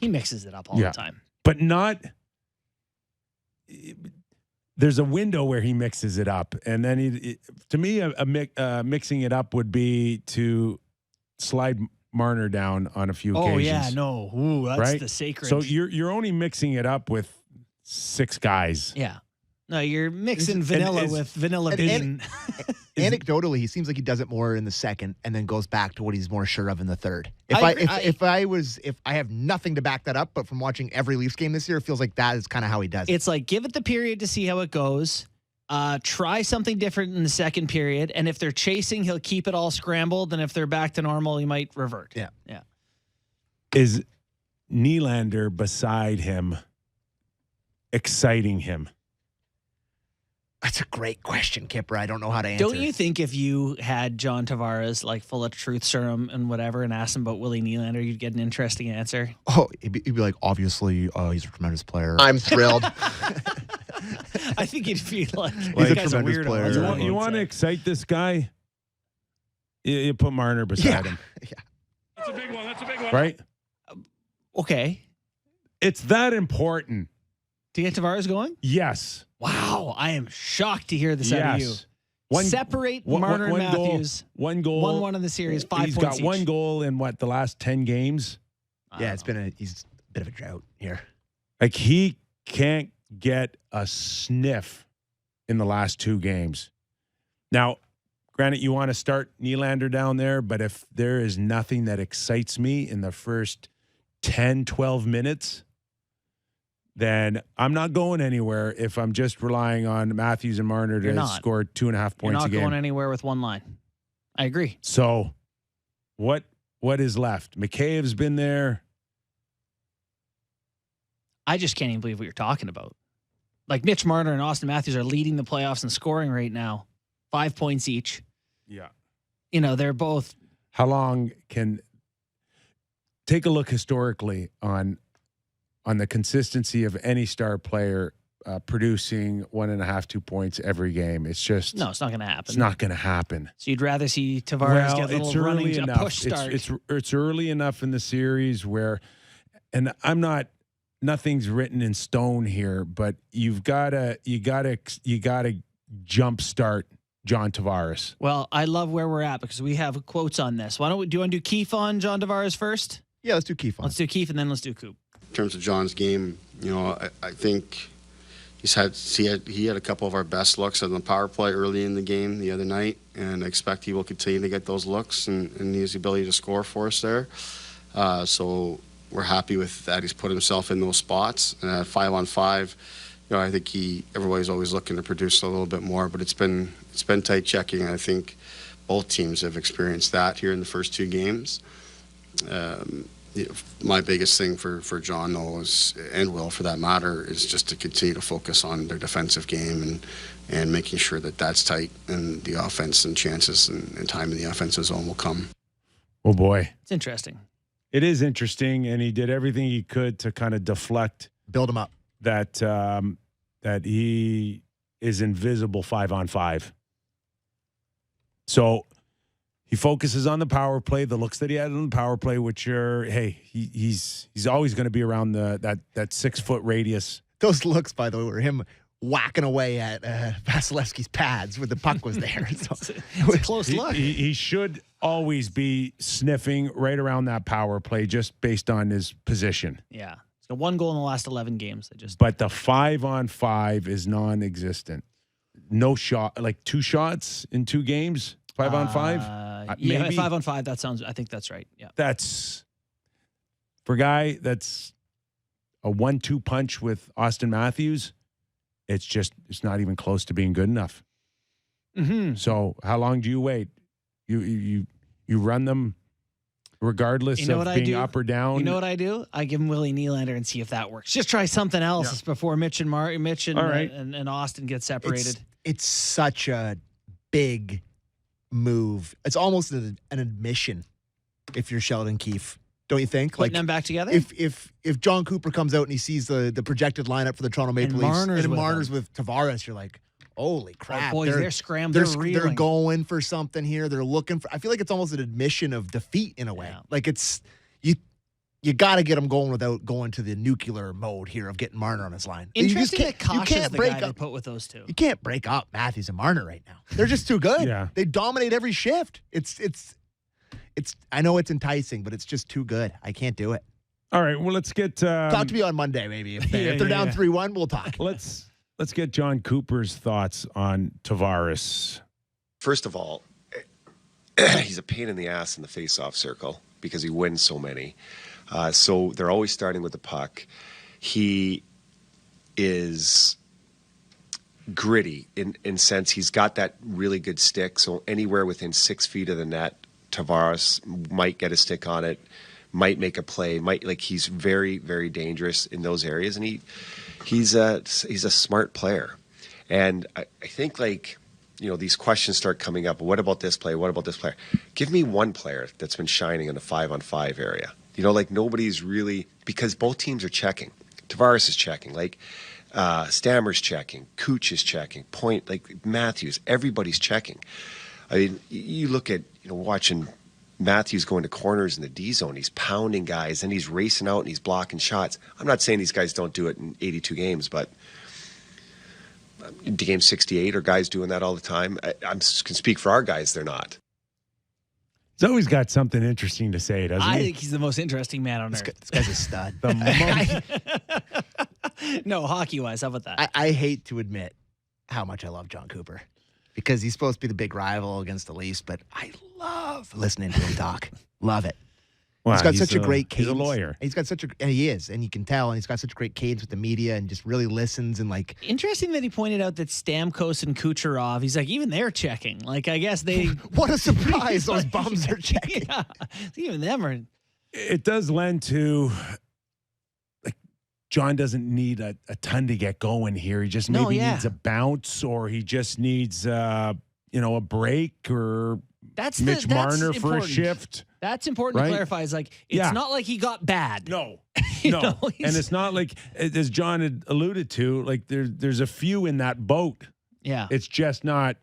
He mixes it up all the time. But not... There's a window where he mixes it up. And then, to me, mixing it up would be to slide Marner down on a few occasions. Oh, yeah, no. Ooh, that's right? the sacred. So you're only mixing it up with 6 guys. Yeah. No, you're mixing vanilla with vanilla bean. Anecdotally, he seems like he does it more in the second and then goes back to what he's more sure of in the third. If I have nothing to back that up, but from watching every Leafs game this year, it feels like that is kind of how he does it. It's like, give it the period to see how it goes. Try something different in the second period. And if they're chasing, he'll keep it all scrambled. And if they're back to normal, he might revert. Yeah. Is Nylander beside him exciting him? That's a great question, Kipper. I don't know how to answer. Don't you think if you had John Tavares like full of truth serum and whatever and asked him about Willie Nylander, you'd get an interesting answer? Oh, he'd be like, obviously, he's a tremendous player. I'm thrilled. I think you'd feel like he's a tremendous player. You want to excite this guy? You put Marner beside him. Yeah. That's a big one. Right? Okay. It's that important. To get Tavares going? Yes. Wow. I am shocked to hear this out of you. Separate Marner and Matthews. One goal. 1-1 in the series, 5 He's points got one goal in the last 10 games? Yeah, he's a bit of a drought here. Like, he can't get a sniff in the last 2 games. Now, granted, you want to start Nylander down there, but if there is nothing that excites me in the first 10, 12 minutes, then I'm not going anywhere if I'm just relying on Matthews and Marner to score 2.5 points a game. You're not going anywhere with one line. I agree. So what is left? McCabe's been there. I just can't even believe what you're talking about. Like, Mitch Marner and Austin Matthews are leading the playoffs in scoring right now. 5 points each. Yeah. They're both. How long can take a look historically on the consistency of any star player producing 1.5, 2 points every game? It's just no, it's not going to happen. It's not going to happen. So you'd rather see Tavares get a little running, a push start. It's early enough in the series where, and nothing's written in stone here, but you gotta jumpstart John Tavares. Well, I love where we're at because we have quotes on this. Do you want to do Keefe on John Tavares first? Yeah, let's do Keefe on. Let's do Keefe and then let's do Coop. In terms of John's game, I think he had a couple of our best looks on the power play early in the game the other night, and I expect he will continue to get those looks and he has the ability to score for us there. So we're happy with that. He's put himself in those spots. 5-on-5, I think everybody's always looking to produce a little bit more, but it's been tight checking. I think both teams have experienced that here in the first 2 games. My biggest thing for John, though, and Will for that matter, is just to continue to focus on their defensive game and making sure that that's tight and the offense and chances and time in the offensive zone will come. Oh, boy. It's interesting. It is interesting, and he did everything he could to kind of deflect. Build him up. That he is invisible 5-on-5. So he focuses on the power play, the looks that he had on the power play, which are, he's always going to be around that 6-foot radius. Those looks, by the way, were him whacking away at Vasilevsky's pads when the puck was there. So, it's a close look. He should always be sniffing right around that power play just based on his position. Yeah. So 1 goal in the last 11 games. But the 5-on-5 is non-existent. No shot, like 2 shots in 2 games, 5-on-5. Yeah, 5-on-5. I think that's right. Yeah. That's for a guy that's a 1-2 punch with Austin Matthews. It's not even close to being good enough. Mm-hmm. So how long do you wait? You run them regardless of being up or down. You know what I do? I give him Willie Nylander and see if that works. Just try something else before Mitch and and Austin get separated. It's such a big move. It's almost an admission if you're Sheldon Keefe. Don't you think? Putting them back together? If John Cooper comes out and he sees the projected lineup for the Toronto Maple Leafs and Marner's with Tavares, you're like, holy crap. Oh, boys, they're scrambling. They're going for something here. They're looking for. I feel like it's almost an admission of defeat in a way. Yeah. Like you got to get him going without going to the nuclear mode here of getting Marner on his line. Interesting that you Kosh is can't the break guy they up. put with those two. You can't break up Matthews and Marner right now. They're just too good. Yeah. They dominate every shift. It's. I know it's enticing, but it's just too good. I can't do it. All right. Well, let's get Talk to me on Monday, maybe. If they're down 3-1, we'll talk. let's get John Cooper's thoughts on Tavares. First of all, he's a pain in the ass in the face-off circle because he wins so many. So they're always starting with the puck. He is gritty in sense he's got that really good stick. So anywhere within 6 feet of the net, Tavares might get a stick on it, might make a play, he's very, very dangerous in those areas. And he's a smart player. And I think these questions start coming up. What about this player? What about this player? Give me one player that's been shining in the 5-on-5 area. Nobody's really, because both teams are checking. Tavares is checking, Stammer's checking, Cooch is checking, Point, Matthews, everybody's checking. I mean, you look at, watching Matthews going to corners in the D zone, he's pounding guys and he's racing out and he's blocking shots. I'm not saying these guys don't do it in 82 games, but game 68 are guys doing that all the time. I can speak for our guys, they're not. He's always got something interesting to say, doesn't he? I think he's the most interesting man on earth. This guy's a stud. No, hockey-wise, how about that? I hate to admit how much I love John Cooper because he's supposed to be the big rival against the Leafs, but I love listening to him talk. Love it. Wow, he's got such a great cadence. He's a lawyer. He's got and he is, and you can tell, and he's got such great cadence with the media and just really listens and Interesting that he pointed out that Stamkos and Kucherov, he's even they're checking. I guess they. What a surprise! Those bums are checking. Yeah, even them are. It does lend to John doesn't need a ton to get going here. He just maybe needs a bounce, or he just needs a break, or Mitch Marner for a shift. That's important to clarify. It's not like he got bad. No, no. And it's not like, as John had alluded to, there's a few in that boat. Yeah. It's just not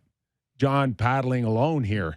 John paddling alone here.